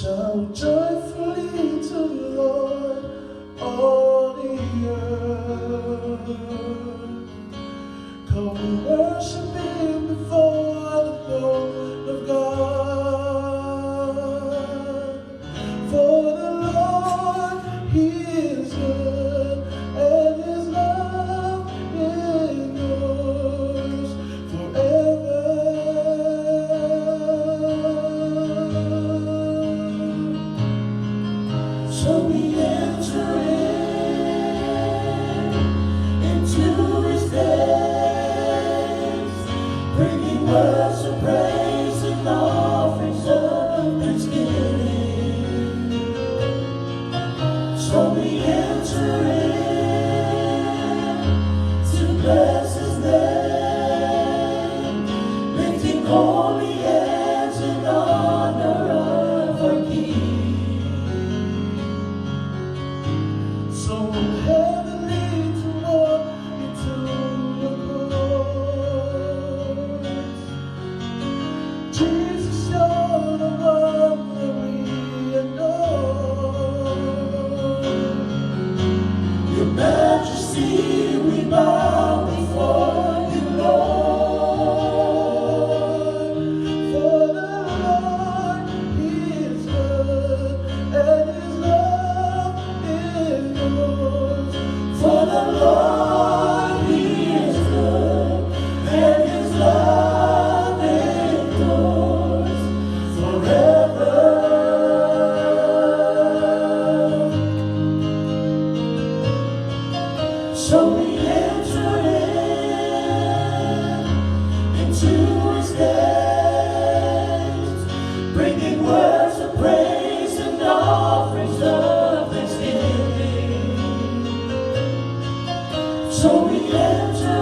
Shout joyfully to the Lord, all the earth. Come worship Him before the throne of God. For the Lord, He is good, and His love endures forever. So we enter into His gates, bringing words of praise and offerings of thanksgiving. So we enter in to bless His name, lifting holy hands in honor of our King. So heavenly to walk into your courts. Jesus, you're the one that we adore. Your majesty, we bow before you, Lord. For the Lord, He is good, and His love endures. For the Lord, He is good, and His love endures forever. So we enter into His gates, bringing words of praise and offerings of thanksgiving. So we enter